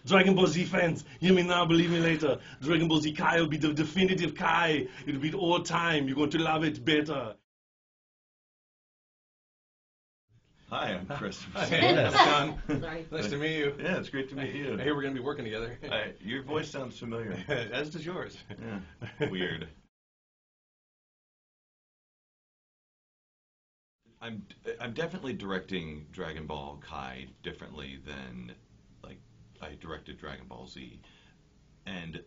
Dragon Ball Z fans, hear me now, believe me later. Dragon Ball Z Kai will be the definitive Kai. It'll be all time. You're going to love it better. Hi, I'm Chris. Hey, that's John. Sorry. Nice to meet you. Yeah, it's great to meet you. I hear we're going to be working together. Your voice sounds familiar. As does yours. Yeah, weird. I'm definitely directing Dragon Ball Kai differently than like I directed Dragon Ball Z, and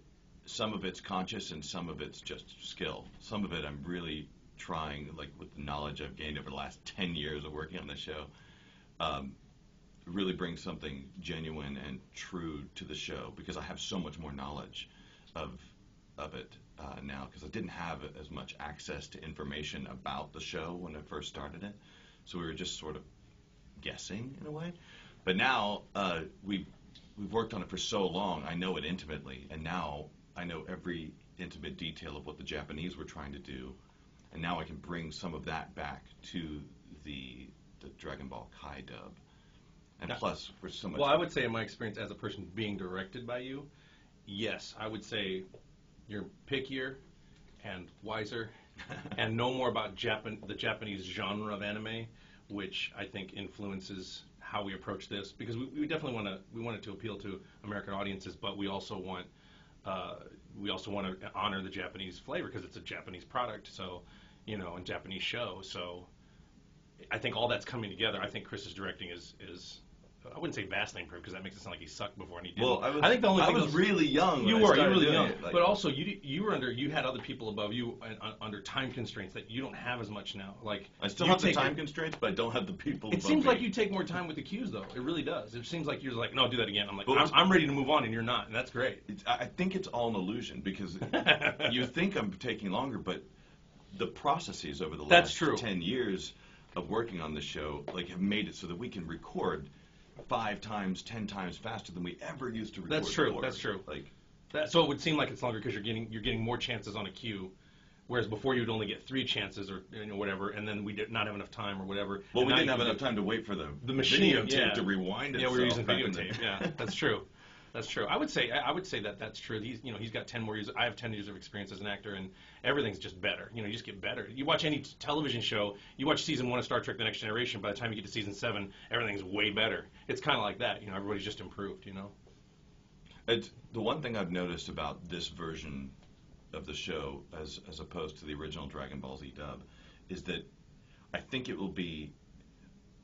some of it's conscious and some of it's just skill. Some of it I'm really trying, like with the knowledge I've gained over the last 10 years of working on this show, really bring something genuine and true to the show, because I have so much more knowledge of it now, because I didn't have as much access to information about the show when I first started it, so we were just sort of guessing in a way. But now we've worked on it for so long, I know it intimately, and now I know every intimate detail of what the Japanese were trying to do. And now I can bring some of that back to the Dragon Ball Kai dub. And plus, we're so much... Well, I would say in my experience as a person being directed by you, yes, I would say you're pickier and wiser and know more about the Japanese genre of anime, which I think influences how we approach this. Because we definitely want it to appeal to American audiences, but we also want to honor the Japanese flavor because it's a Japanese product, so, you know, and Japanese show. So I think all that's coming together. I think Chris's directing is I wouldn't say vastly improved because that makes it sound like he sucked before and he didn't. Well, I think the only I thing was really young. You when were I started really doing young, it, like, but also you had other people above you under time constraints that you don't have as much now. Like I still have the time constraints, but I don't have the people above It seems me. like you take more time with the cues, though. It really does. It seems like you're like, no, do that again. I'm like, But I'm ready to move on, and you're not, and that's great. I think it's all an illusion, because you think I'm taking longer, but the processes over the last 10 years of working on the show have made it so that we can record 5 times, 10 times faster than we ever used to record. That's true. before. That's true. So it would seem like it's longer because you're getting more chances on a cue, whereas before you'd only get 3 chances or whatever, and then we did not have enough time or whatever. Well, we didn't have enough time to wait for the machine videotape to rewind itself. Yeah, we were using videotape. Yeah, that's true. That's true. I would say that's true. He's got 10 more years. I have 10 years of experience as an actor, and everything's just better. You just get better. You watch any television show, you watch season 1 of Star Trek: The Next Generation. By the time you get to season 7, everything's way better. It's kind of like that. Everybody's just improved. It's the one thing I've noticed about this version of the show, as opposed to the original Dragon Ball Z dub, is that I think it will be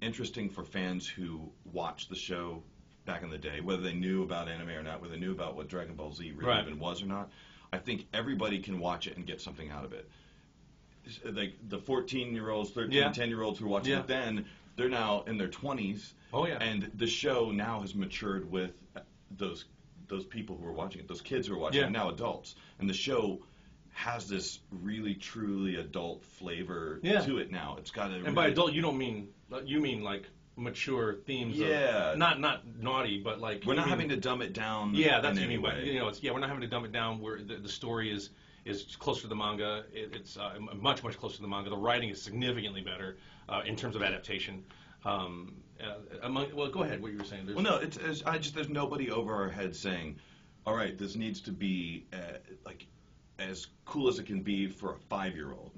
interesting for fans who watch the show back in the day, whether they knew about anime or not, whether they knew about what Dragon Ball Z really even was or not. I think everybody can watch it and get something out of it. Like the 14-year-olds, 13, 10-year-olds who were watching it then, they're now in their 20s. Oh, yeah. And the show now has matured with those people who are watching it, those kids who are watching it, now adults. And the show has this really, truly adult flavor to it now. It's got a And by adult, you mean like mature themes. Of, not naughty, but like we're not having to dumb it down. Yeah, that's what I mean. Way. We're not having to dumb it down. Where the story is closer to the manga. It's much closer to the manga. The writing is significantly better in terms of adaptation. Well, go ahead. What you were saying. Well, no, there's nobody over our heads saying, all right, this needs to be as cool as it can be for a 5-year-old.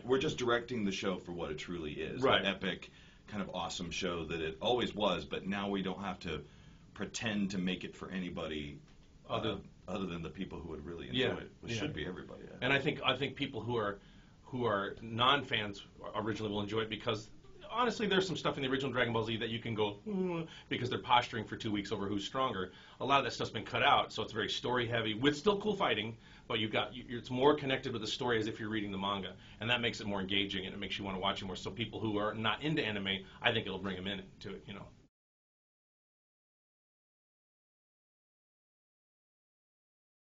We're just directing the show for what it truly is. An epic, kind of awesome show that it always was, but now we don't have to pretend to make it for anybody other than the people who would really enjoy it, which should be everybody. And I think people who are non-fans originally will enjoy it because honestly, there's some stuff in the original Dragon Ball Z that you can go because they're posturing for 2 weeks over who's stronger. A lot of that stuff's been cut out, so it's very story heavy with still cool fighting, but it's more connected with the story as if you're reading the manga, and that makes it more engaging and it makes you want to watch it more. So people who are not into anime, I think it'll bring them into it.